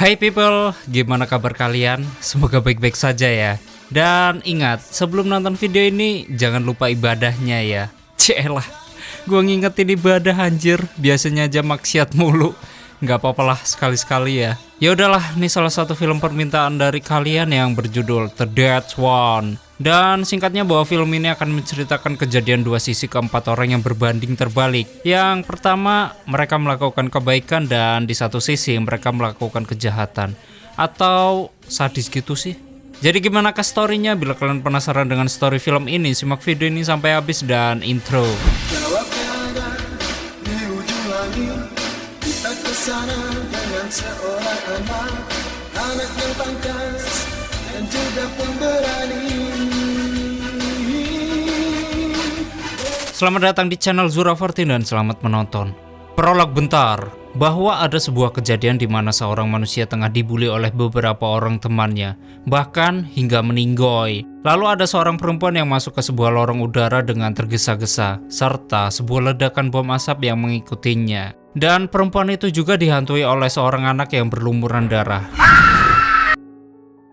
Hai people, gimana kabar kalian? Semoga baik-baik saja ya. Dan ingat, sebelum nonton video ini jangan lupa ibadahnya ya. Cielah, gua ngingetin ibadah anjir, biasanya aja maksiat mulu. Nggak apa-apa lah sekali-sekali ya. Ya udahlah, ini salah satu film permintaan dari kalian yang berjudul The Dead One. Dan singkatnya bahwa film ini akan menceritakan kejadian dua sisi keempat orang yang berbanding terbalik. Yang pertama, mereka melakukan kebaikan dan di satu sisi mereka melakukan kejahatan. Atau sadis gitu sih. Jadi gimana ke story-nya? Bila kalian penasaran dengan story film ini, simak video ini sampai habis dan intro. Sana dengan seorang anak yang pangkas dan juga pemberani. Selamat datang di channel Zura14 dan selamat menonton. Prolog bentar, bahwa ada sebuah kejadian di mana seorang manusia tengah dibully oleh beberapa orang temannya, bahkan hingga meninggoy. Lalu ada seorang perempuan yang masuk ke sebuah lorong udara dengan tergesa-gesa, serta sebuah ledakan bom asap yang mengikutinya. Dan perempuan itu juga dihantui oleh seorang anak yang berlumuran darah.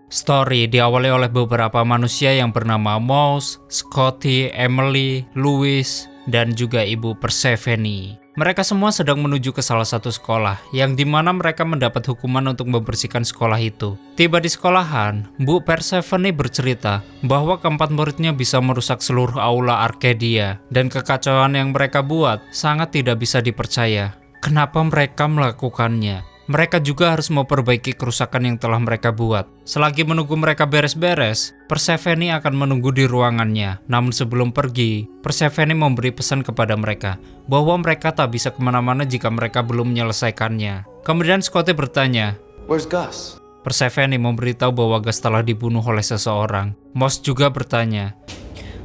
Story diawali oleh beberapa manusia yang bernama Mouse, Scotty, Emily, Louis, dan juga ibu Persephone. Mereka semua sedang menuju ke salah satu sekolah, yang dimana mereka mendapat hukuman untuk membersihkan sekolah itu. Tiba di sekolahan, Bu Persephone bercerita bahwa keempat muridnya bisa merusak seluruh aula Arcadia, dan kekacauan yang mereka buat sangat tidak bisa dipercaya. Kenapa mereka melakukannya? Mereka juga harus memperbaiki kerusakan yang telah mereka buat. Selagi menunggu mereka beres-beres, Persephone akan menunggu di ruangannya. Namun sebelum pergi, Persephone memberi pesan kepada mereka bahwa mereka tak bisa kemana-mana jika mereka belum menyelesaikannya. Kemudian Scotty bertanya, Where's Gus? Persephone memberitahu bahwa Gus telah dibunuh oleh seseorang. Moss juga bertanya,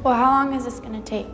Well, how long is this gonna take?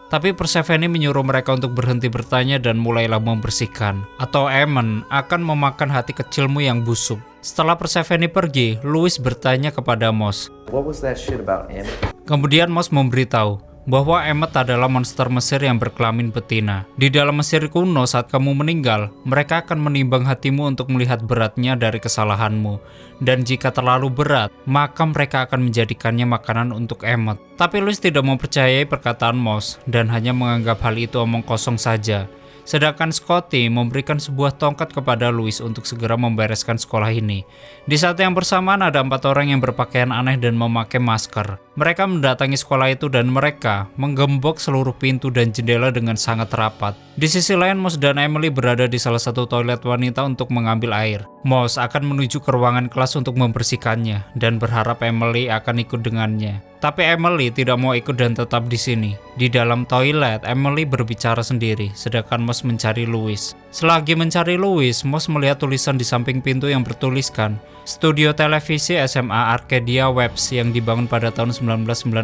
tapi Persephone menyuruh mereka untuk berhenti bertanya dan mulailah membersihkan. Atau Aemon akan memakan hati kecilmu yang busuk. Setelah Persephone pergi, Louis bertanya kepada Moss. What was that shit about Emmet? Kemudian Moss memberitahu bahwa Emmet adalah monster Mesir yang berkelamin betina. Di dalam Mesir kuno saat kamu meninggal, mereka akan menimbang hatimu untuk melihat beratnya dari kesalahanmu. Dan jika terlalu berat, maka mereka akan menjadikannya makanan untuk Emmet. Tapi Louis tidak mempercayai perkataan Moss dan hanya menganggap hal itu omong kosong saja. Sedangkan Scotty memberikan sebuah tongkat kepada Louis untuk segera membereskan sekolah ini. Di saat yang bersamaan ada 4 orang yang berpakaian aneh dan memakai masker. Mereka mendatangi sekolah itu dan mereka menggembok seluruh pintu dan jendela dengan sangat rapat. Di sisi lain, Moss dan Emily berada di salah satu toilet wanita untuk mengambil air. Moss akan menuju ke ruangan kelas untuk membersihkannya dan berharap Emily akan ikut dengannya. Tapi Emily tidak mau ikut dan tetap di sini. Di dalam toilet, Emily berbicara sendiri, sedangkan Moss mencari Louis. Selagi mencari Louis, Moss melihat tulisan di samping pintu yang bertuliskan Studio Televisi SMA Arcadia Webs yang dibangun pada tahun 1996.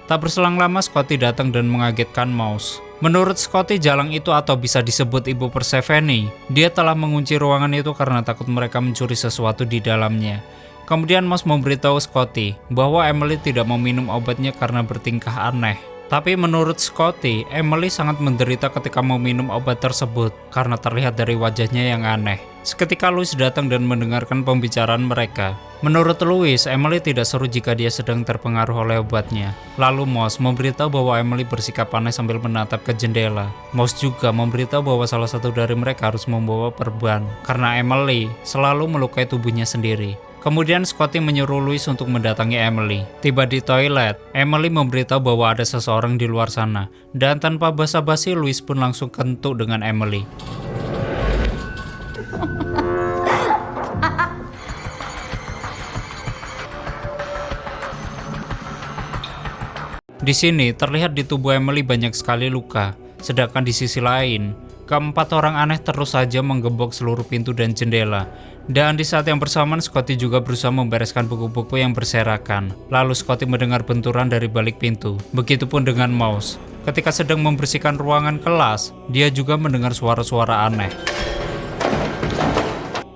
Tak berselang lama, Scotty datang dan mengagetkan Mouse. Menurut Scotty, jalang itu atau bisa disebut Ibu Persephone, dia telah mengunci ruangan itu karena takut mereka mencuri sesuatu di dalamnya. Kemudian Moss memberitahu Scotty bahwa Emily tidak meminum obatnya karena bertingkah aneh. Tapi menurut Scotty, Emily sangat menderita ketika meminum obat tersebut karena terlihat dari wajahnya yang aneh. Seketika Louis datang dan mendengarkan pembicaraan mereka. Menurut Louis, Emily tidak seru jika dia sedang terpengaruh oleh obatnya. Lalu Moss memberitahu bahwa Emily bersikap aneh sambil menatap ke jendela. Moss juga memberitahu bahwa salah satu dari mereka harus membawa perban karena Emily selalu melukai tubuhnya sendiri. Kemudian Scotty menyuruh Louis untuk mendatangi Emily. Tiba di toilet, Emily memberitahu bahwa ada seseorang di luar sana. Dan tanpa basa-basi, Louis pun langsung kentut dengan Emily. Di sini terlihat di tubuh Emily banyak sekali luka. Sedangkan di sisi lain, keempat orang aneh terus saja menggembok seluruh pintu dan jendela. Dan di saat yang bersamaan, Scotty juga berusaha membereskan buku-buku yang berserakan. Lalu Scotty mendengar benturan dari balik pintu. Begitupun dengan Mouse. Ketika sedang membersihkan ruangan kelas, dia juga mendengar suara-suara aneh.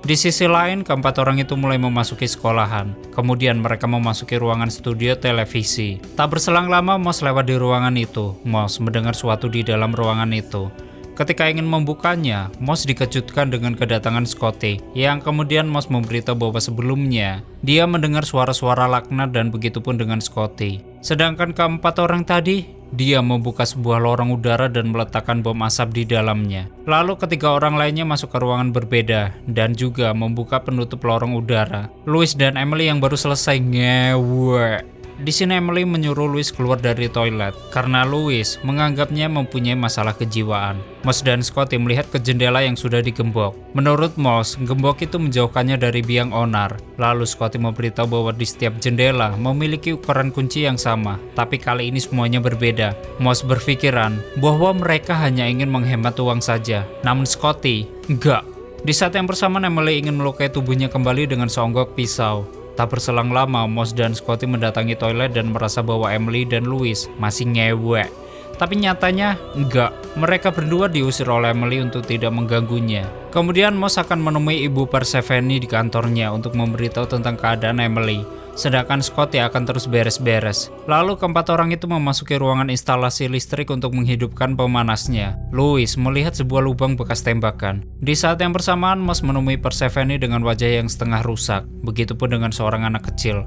Di sisi lain, keempat orang itu mulai memasuki sekolahan. Kemudian mereka memasuki ruangan studio televisi. Tak berselang lama, Moss lewat di ruangan itu. Moss mendengar sesuatu di dalam ruangan itu. Ketika ingin membukanya, Moss dikejutkan dengan kedatangan Scotty, yang kemudian Moss memberitahu bahwa sebelumnya dia mendengar suara-suara laknat dan begitupun dengan Scotty. Sedangkan keempat orang tadi, dia membuka sebuah lorong udara dan meletakkan bom asap di dalamnya. Lalu ketiga orang lainnya masuk ke ruangan berbeda dan juga membuka penutup lorong udara. Louis dan Emily yang baru selesai ngewe. Di sini Emily menyuruh Louis keluar dari toilet karena Louis menganggapnya mempunyai masalah kejiwaan. Moss dan Scotty melihat ke jendela yang sudah digembok. Menurut Moss, gembok itu menjauhkannya dari biang onar. Lalu Scotty memberitahu bahwa di setiap jendela memiliki ukuran kunci yang sama, tapi kali ini semuanya berbeda. Moss berpikiran bahwa mereka hanya ingin menghemat uang saja. Namun Scotty, enggak. Di saat yang bersamaan Emily ingin melukai tubuhnya kembali dengan seonggok pisau. Tak berselang lama, Moss dan Scotty mendatangi toilet dan merasa bahwa Emily dan Louis masih ngewe. Tapi nyatanya enggak, mereka berdua diusir oleh Emily untuk tidak mengganggunya. Kemudian Moss akan menemui ibu Persephone di kantornya untuk memberitahu tentang keadaan Emily. Sedangkan Scotty akan terus beres-beres. Lalu keempat orang itu memasuki ruangan instalasi listrik untuk menghidupkan pemanasnya. Louis melihat sebuah lubang bekas tembakan. Di saat yang bersamaan, Moss menemui Persephone dengan wajah yang setengah rusak. Begitupun dengan seorang anak kecil.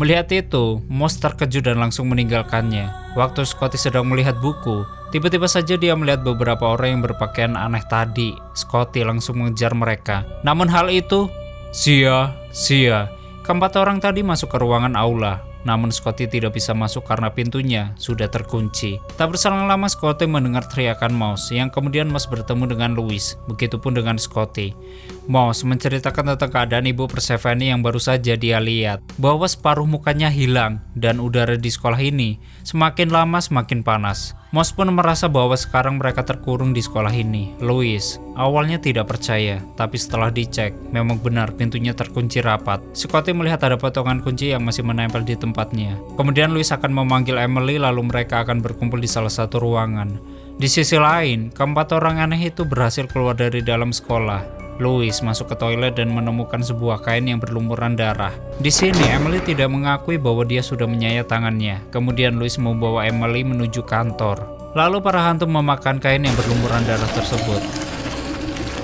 Melihat itu, Moss terkejut dan langsung meninggalkannya. Waktu Scotty sedang melihat buku, tiba-tiba saja dia melihat beberapa orang yang berpakaian aneh tadi. Scotty langsung mengejar mereka. Namun hal itu sia-sia. Keempat orang tadi masuk ke ruangan aula, namun Scotty tidak bisa masuk karena pintunya sudah terkunci. Tak berselang lama Scotty mendengar teriakan Moss, yang kemudian Moss bertemu dengan Louis, begitupun dengan Scotty. Moss menceritakan tentang keadaan ibu Persephone yang baru saja dia lihat, bahwa separuh mukanya hilang dan udara di sekolah ini semakin lama semakin panas. Moss pun merasa bahwa sekarang mereka terkurung di sekolah ini. Louis awalnya tidak percaya, tapi setelah dicek, memang benar pintunya terkunci rapat. Scotty melihat ada potongan kunci yang masih menempel di tempatnya. Kemudian Louis akan memanggil Emily, lalu mereka akan berkumpul di salah satu ruangan. Di sisi lain, keempat orang aneh itu berhasil keluar dari dalam sekolah. Louis masuk ke toilet dan menemukan sebuah kain yang berlumuran darah. Di sini Emily tidak mengakui bahwa dia sudah menyayat tangannya. Kemudian Louis membawa Emily menuju kantor. Lalu para hantu memakan kain yang berlumuran darah tersebut.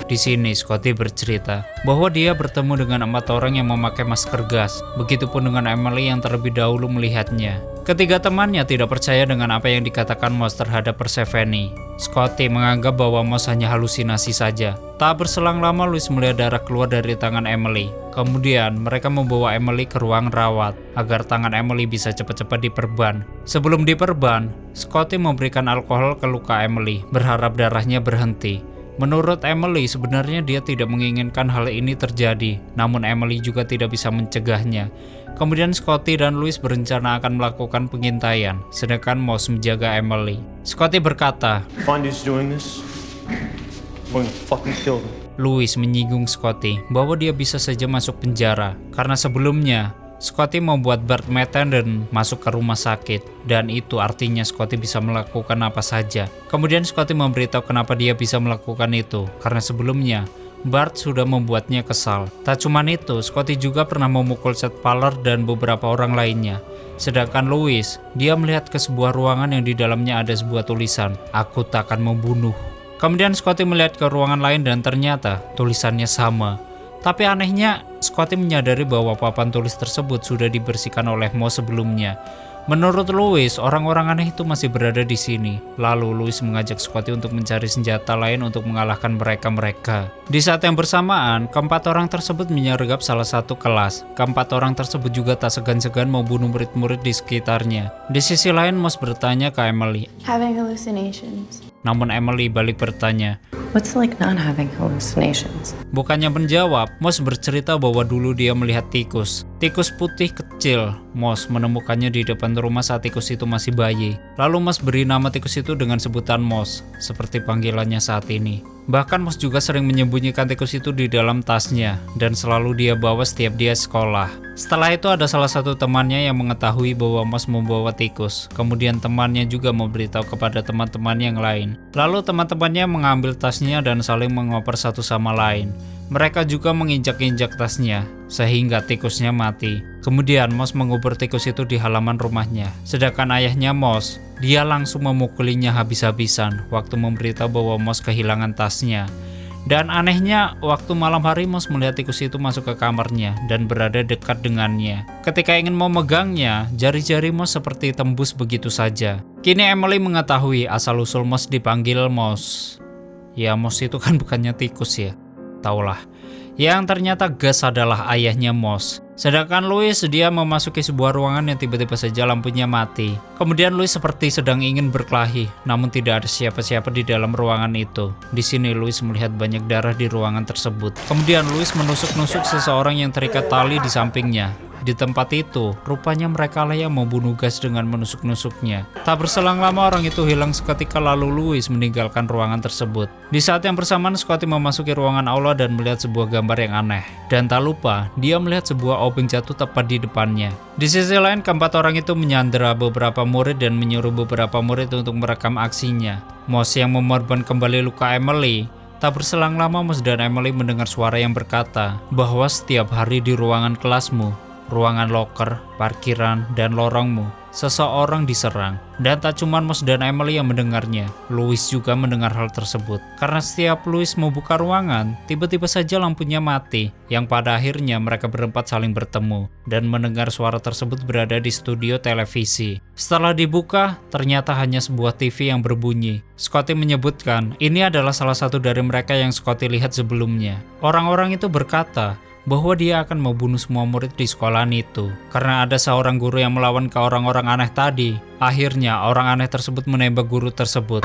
Di sini Scotty bercerita bahwa dia bertemu dengan 4 orang yang memakai masker gas. Begitupun dengan Emily yang terlebih dahulu melihatnya. Ketiga temannya tidak percaya dengan apa yang dikatakan Moss terhadap Persephone. Scotty menganggap bahwa Moss hanya halusinasi saja. Tak berselang lama Louis melihat darah keluar dari tangan Emily. Kemudian mereka membawa Emily ke ruang rawat agar tangan Emily bisa cepat-cepat diperban. Sebelum diperban, Scotty memberikan alkohol ke luka Emily, berharap darahnya berhenti. Menurut Emily, sebenarnya dia tidak menginginkan hal ini terjadi, namun Emily juga tidak bisa mencegahnya. Kemudian Scotty dan Louis berencana akan melakukan pengintaian, sedangkan Moss menjaga Emily. Scotty berkata, Find who's doing this. I'm gonna fucking kill them. Louis menyinggung Scotty bahwa dia bisa saja masuk penjara, karena sebelumnya Scotty membuat Bart Methenden masuk ke rumah sakit, dan itu artinya Scotty bisa melakukan apa saja. Kemudian Scotty memberitahu kenapa dia bisa melakukan itu, karena sebelumnya Bart sudah membuatnya kesal. Tak cuma itu, Scotty juga pernah memukul Seth Paller dan beberapa orang lainnya. Sedangkan Louis, dia melihat ke sebuah ruangan yang di dalamnya ada sebuah tulisan, "Aku tak akan membunuh." Kemudian Scotty melihat ke ruangan lain dan ternyata tulisannya sama. Tapi anehnya, Scotty menyadari bahwa papan tulis tersebut sudah dibersihkan oleh Moss sebelumnya. Menurut Louis, orang-orang aneh itu masih berada di sini. Lalu Louis mengajak Scotty untuk mencari senjata lain untuk mengalahkan mereka. Di saat yang bersamaan, keempat orang tersebut menyergap salah satu kelas. Keempat orang tersebut juga tak segan-segan membunuh murid-murid di sekitarnya. Di sisi lain, Moss bertanya ke Emily. Having hallucinations. Namun Emily balik bertanya, What's like not having hallucinations? Bukannya menjawab, Moss bercerita bahwa dulu dia melihat tikus. Tikus putih kecil. Moss menemukannya di depan rumah saat tikus itu masih bayi. Lalu Moss beri nama tikus itu dengan sebutan Moss, seperti panggilannya saat ini. Bahkan Moss juga sering menyembunyikan tikus itu di dalam tasnya, dan selalu dia bawa setiap dia sekolah. Setelah itu ada salah satu temannya yang mengetahui bahwa Moss membawa tikus. Kemudian temannya juga memberitahu kepada teman-teman yang lain. Lalu teman-temannya mengambil tasnya dan saling mengoper satu sama lain. Mereka juga menginjak-injak tasnya, sehingga tikusnya mati. Kemudian Moss mengubur tikus itu di halaman rumahnya. Sedangkan ayahnya Moss, dia langsung memukulinya habis-habisan waktu memberitahu bahwa Moss kehilangan tasnya. Dan anehnya, waktu malam hari Moss melihat tikus itu masuk ke kamarnya dan berada dekat dengannya. Ketika ingin memegangnya, jari-jari Moss seperti tembus begitu saja. Kini Emily mengetahui asal-usul Moss dipanggil Moss. Ya, Moss itu kan bukannya tikus ya. Taulah. Yang ternyata Gus adalah ayahnya Moss. Sedangkan Louis dia memasuki sebuah ruangan yang tiba-tiba saja lampunya mati. Kemudian Louis seperti sedang ingin berkelahi, namun tidak ada siapa-siapa di dalam ruangan itu. Di sini Louis melihat banyak darah di ruangan tersebut. Kemudian Louis menusuk-nusuk seseorang yang terikat tali di sampingnya. Di tempat itu, rupanya mereka lah yang membunuh Gus dengan menusuk-nusuknya. Tak berselang lama orang itu hilang seketika lalu Louis meninggalkan ruangan tersebut. Di saat yang bersamaan Scotty memasuki ruangan aula dan melihat sebuah gambar yang aneh. Dan tak lupa, dia melihat sebuah obeng jatuh tepat di depannya. Di sisi lain, keempat orang itu menyandera beberapa murid dan menyuruh beberapa murid untuk merekam aksinya. Moss yang memorban kembali luka Emily. Tak berselang lama Moss dan Emily mendengar suara yang berkata bahwa setiap hari di ruangan kelasmu, ruangan loker, parkiran, dan lorongmu, seseorang diserang. Dan tak cuma Moss dan Emily yang mendengarnya, Louis juga mendengar hal tersebut. Karena setiap Louis membuka ruangan, tiba-tiba saja lampunya mati, yang pada akhirnya mereka berempat saling bertemu, dan mendengar suara tersebut berada di studio televisi. Setelah dibuka, ternyata hanya sebuah TV yang berbunyi. Scotty menyebutkan, ini adalah salah satu dari mereka yang Scotty lihat sebelumnya. Orang-orang itu berkata bahwa dia akan membunuh semua murid di sekolahan itu. Karena ada seorang guru yang melawan ke orang-orang aneh tadi. Akhirnya orang aneh tersebut menembak guru tersebut.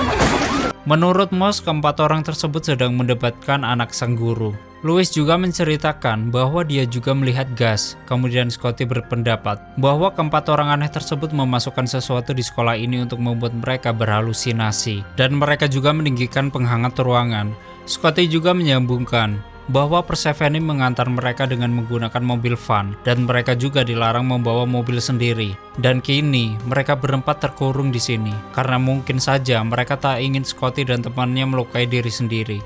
Menurut Moss, keempat orang tersebut sedang mendebatkan anak sang guru. Louis juga menceritakan bahwa dia juga melihat gas. Kemudian Scotty berpendapat bahwa keempat orang aneh tersebut memasukkan sesuatu di sekolah ini untuk membuat mereka berhalusinasi. Dan mereka juga meninggikan penghangat ruangan. Scotty juga menyambungkan bahwa Persephone mengantar mereka dengan menggunakan mobil van dan mereka juga dilarang membawa mobil sendiri. Dan kini mereka berempat terkurung di sini karena mungkin saja mereka tak ingin Scotty dan temannya melukai diri sendiri.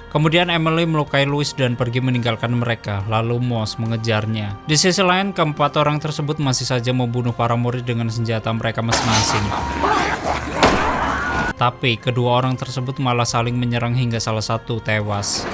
Kemudian Emily melukai Louis dan pergi meninggalkan mereka, lalu Moss mengejarnya. Di sisi lain, keempat orang tersebut masih saja membunuh para murid dengan senjata mereka masing-masing. Tapi kedua orang tersebut malah saling menyerang hingga salah satu tewas.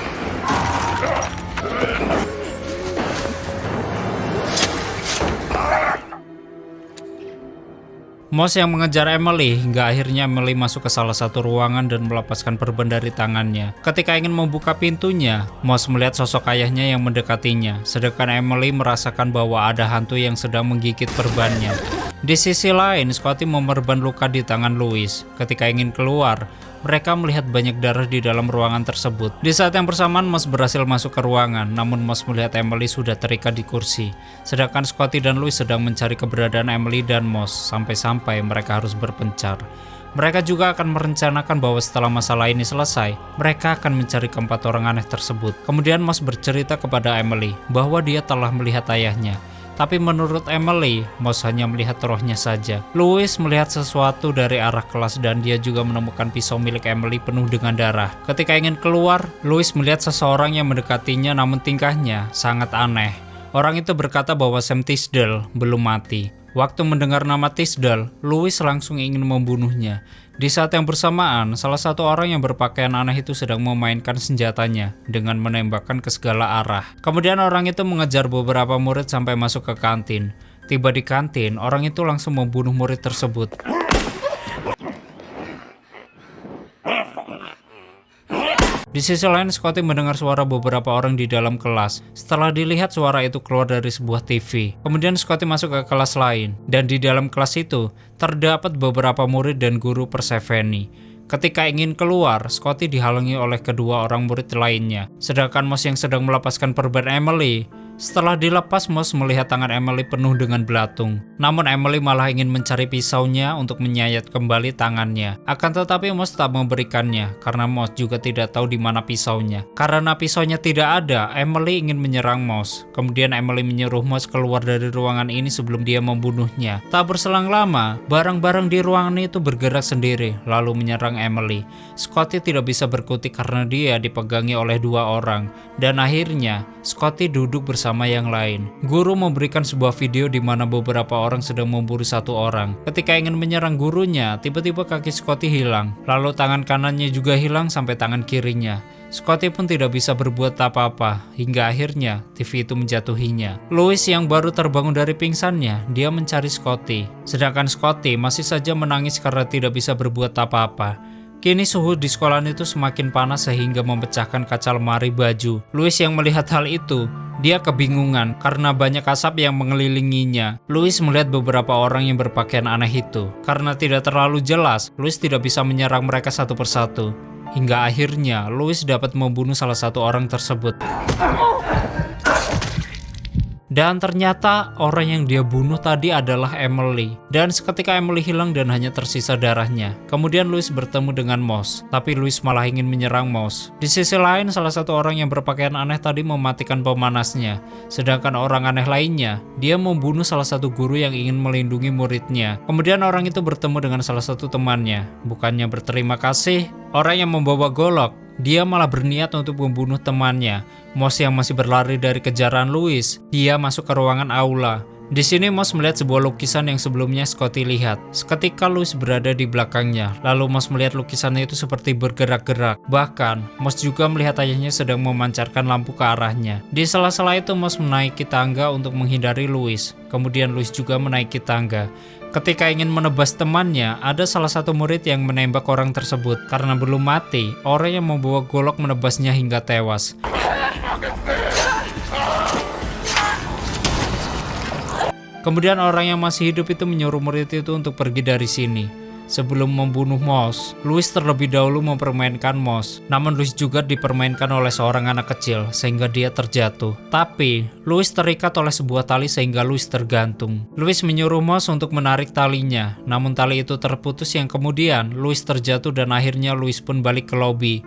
Moss yang mengejar Emily hingga akhirnya Emily masuk ke salah satu ruangan dan melepaskan perban dari tangannya. Ketika ingin membuka pintunya, Moss melihat sosok ayahnya yang mendekatinya, sedangkan Emily merasakan bahwa ada hantu yang sedang menggigit perbannya. Di sisi lain, Scotty memerban luka di tangan Louis. Ketika ingin keluar, mereka melihat banyak darah di dalam ruangan tersebut. Di saat yang bersamaan, Moss berhasil masuk ke ruangan, namun Moss melihat Emily sudah terikat di kursi. Sedangkan Scotty dan Louis sedang mencari keberadaan Emily dan Moss, sampai-sampai mereka harus berpencar. Mereka juga akan merencanakan bahwa setelah masalah ini selesai, mereka akan mencari keempat orang aneh tersebut. Kemudian Moss bercerita kepada Emily bahwa dia telah melihat ayahnya. Tapi menurut Emily, Moss hanya melihat rohnya saja. Louis melihat sesuatu dari arah kelas dan dia juga menemukan pisau milik Emily penuh dengan darah. Ketika ingin keluar, Louis melihat seseorang yang mendekatinya namun tingkahnya sangat aneh. Orang itu berkata bahwa Sam Tisdale belum mati. Waktu mendengar nama Tisdale, Louis langsung ingin membunuhnya. Di saat yang bersamaan, salah satu orang yang berpakaian aneh itu sedang memainkan senjatanya dengan menembakkan ke segala arah. Kemudian orang itu mengejar beberapa murid sampai masuk ke kantin. Tiba di kantin, orang itu langsung membunuh murid tersebut. Di sisi lain, Scotty mendengar suara beberapa orang di dalam kelas. Setelah dilihat, suara itu keluar dari sebuah TV. Kemudian Scotty masuk ke kelas lain, dan di dalam kelas itu terdapat beberapa murid dan guru Persephone. Ketika ingin keluar, Scotty dihalangi oleh kedua orang murid lainnya. Sedangkan Moss yang sedang melepaskan perban Emily. Setelah dilepas, Moss melihat tangan Emily penuh dengan belatung. Namun Emily malah ingin mencari pisaunya untuk menyayat kembali tangannya. Akan tetapi Moss tak memberikannya karena Moss juga tidak tahu di mana pisaunya. Karena pisaunya tidak ada, Emily ingin menyerang Moss. Kemudian Emily menyuruh Moss keluar dari ruangan ini sebelum dia membunuhnya. Tak berselang lama, barang-barang di ruangan itu bergerak sendiri lalu menyerang Emily. Scotty tidak bisa berkutik karena dia dipegangi oleh dua orang. Dan akhirnya Scotty duduk bersama bersama yang lain. Guru memberikan sebuah video di mana beberapa orang sedang memburu satu orang. Ketika ingin menyerang gurunya, tiba-tiba kaki Scotty hilang. Lalu tangan kanannya juga hilang sampai tangan kirinya. Scotty pun tidak bisa berbuat apa-apa, hingga akhirnya TV itu menjatuhinya. Louis yang baru terbangun dari pingsannya, dia mencari Scotty. Sedangkan Scotty masih saja menangis karena tidak bisa berbuat apa-apa. Kini suhu di sekolah itu semakin panas sehingga memecahkan kaca lemari baju. Louis yang melihat hal itu, dia kebingungan karena banyak asap yang mengelilinginya. Louis melihat beberapa orang yang berpakaian aneh itu. Karena tidak terlalu jelas, Louis tidak bisa menyerang mereka satu persatu. Hingga akhirnya Louis dapat membunuh salah satu orang tersebut. Dan ternyata orang yang dia bunuh tadi adalah Emily. Dan seketika Emily hilang dan hanya tersisa darahnya. Kemudian Louis bertemu dengan Moss, tapi Louis malah ingin menyerang Moss. Di sisi lain, salah satu orang yang berpakaian aneh tadi mematikan pemanasnya. Sedangkan orang aneh lainnya, dia membunuh salah satu guru yang ingin melindungi muridnya. Kemudian orang itu bertemu dengan salah satu temannya. Bukannya berterima kasih, orang yang membawa golok, dia malah berniat untuk membunuh temannya. Moss yang masih berlari dari kejaran Louis, dia masuk ke ruangan aula. Di sini Moss melihat sebuah lukisan yang sebelumnya Scotty lihat. Seketika Louis berada di belakangnya, lalu Moss melihat lukisannya itu seperti bergerak-gerak. Bahkan, Moss juga melihat ayahnya sedang memancarkan lampu ke arahnya. Di sela-sela itu Moss menaiki tangga untuk menghindari Louis. Kemudian Louis juga menaiki tangga. Ketika ingin menebas temannya, ada salah satu murid yang menembak orang tersebut. Karena belum mati, orang yang membawa golok menebasnya hingga tewas. Kemudian orang yang masih hidup itu menyuruh murid itu untuk pergi dari sini. Sebelum membunuh Moss, Louis terlebih dahulu mempermainkan Moss. Namun Louis juga dipermainkan oleh seorang anak kecil sehingga dia terjatuh. Tapi Louis terikat oleh sebuah tali sehingga Louis tergantung. Louis menyuruh Moss untuk menarik talinya, namun tali itu terputus yang kemudian Louis terjatuh dan akhirnya Louis pun balik ke lobi.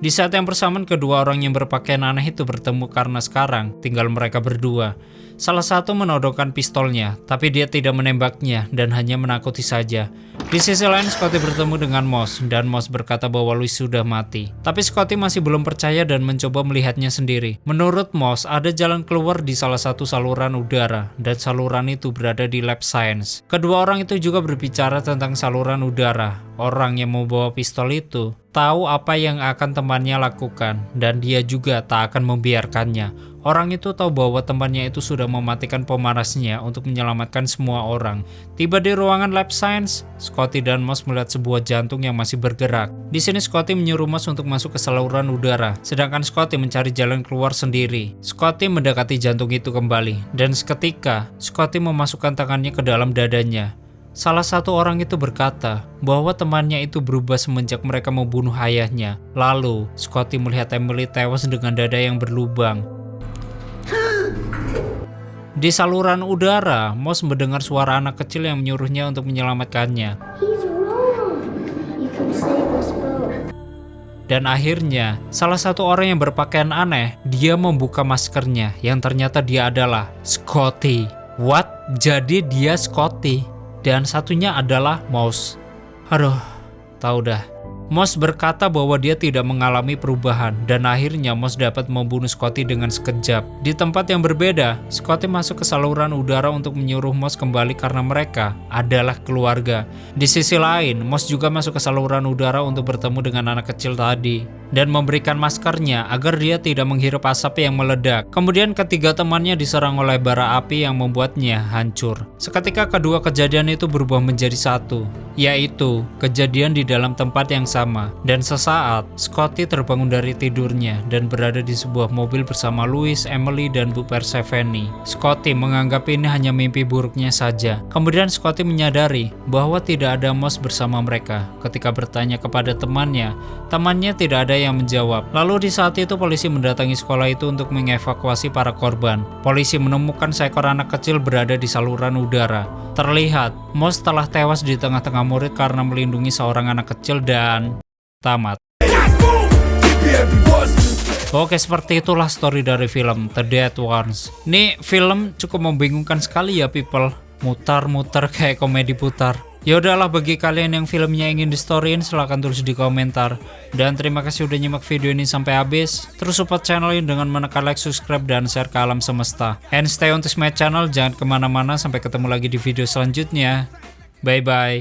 Di saat yang bersamaan kedua orang yang berpakaian aneh itu bertemu karena sekarang tinggal mereka berdua. Salah satu menodongkan pistolnya, tapi dia tidak menembaknya dan hanya menakuti saja. Di sisi lain Scotty bertemu dengan Moss dan Moss berkata bahwa Louis sudah mati. Tapi Scotty masih belum percaya dan mencoba melihatnya sendiri. Menurut Moss ada jalan keluar di salah satu saluran udara dan saluran itu berada di lab science. Kedua orang itu juga berbicara tentang saluran udara. Orang yang membawa pistol itu tahu apa yang akan temannya lakukan dan dia juga tak akan membiarkannya. Orang itu tahu bahwa temannya itu sudah mematikan pemanasnya untuk menyelamatkan semua orang. Tiba di ruangan lab science, Scotty dan Moss melihat sebuah jantung yang masih bergerak. Di sini Scotty menyuruh Moss untuk masuk ke saluran udara, sedangkan Scotty mencari jalan keluar sendiri. Scotty mendekati jantung itu kembali, dan seketika Scotty memasukkan tangannya ke dalam dadanya. Salah satu orang itu berkata bahwa temannya itu berubah semenjak mereka membunuh ayahnya. Lalu, Scotty melihat Emily tewas dengan dada yang berlubang. Di saluran udara, Moss mendengar suara anak kecil yang menyuruhnya untuk menyelamatkannya. He's wrong. You can save us both. Dan akhirnya, salah satu orang yang berpakaian aneh, dia membuka maskernya yang ternyata dia adalah Scotty. What? Jadi dia Scotty. Dan satunya adalah Moss. Aduh, tahu dah. Moss berkata bahwa dia tidak mengalami perubahan dan akhirnya Moss dapat membunuh Scotty dengan sekejap. Di tempat yang berbeda, Scotty masuk ke saluran udara untuk menyuruh Moss kembali karena mereka adalah keluarga. Di sisi lain, Moss juga masuk ke saluran udara untuk bertemu dengan anak kecil tadi dan memberikan maskernya agar dia tidak menghirup asap yang meledak. Kemudian ketiga temannya diserang oleh bara api yang membuatnya hancur. Seketika kedua kejadian itu berubah menjadi satu, yaitu kejadian di dalam tempat yang sama. Dan sesaat, Scotty terbangun dari tidurnya dan berada di sebuah mobil bersama Louis, Emily, dan Bu Persephone. Scotty menganggap ini hanya mimpi buruknya saja. Kemudian Scotty menyadari bahwa tidak ada Moss bersama mereka. Ketika bertanya kepada temannya tidak ada yang menjawab. Lalu di saat itu polisi mendatangi sekolah itu untuk mengevakuasi para korban. Polisi menemukan seekor anak kecil berada di saluran udara. Terlihat, Moss telah tewas di tengah-tengah murid karena melindungi seorang anak kecil dan tamat. Oke, seperti itulah story dari film The Dead Ones. Ini film cukup membingungkan sekali ya people. Mutar-mutar kayak komedi putar. Ya udahlah, bagi kalian yang filmnya ingin di-storyin silahkan tulis di komentar. Dan terima kasih udah nyimak video ini sampai habis. Terus support channel ini dengan menekan like, subscribe, dan share ke alam semesta. And stay on to my channel, jangan kemana-mana, sampai ketemu lagi di video selanjutnya. Bye bye.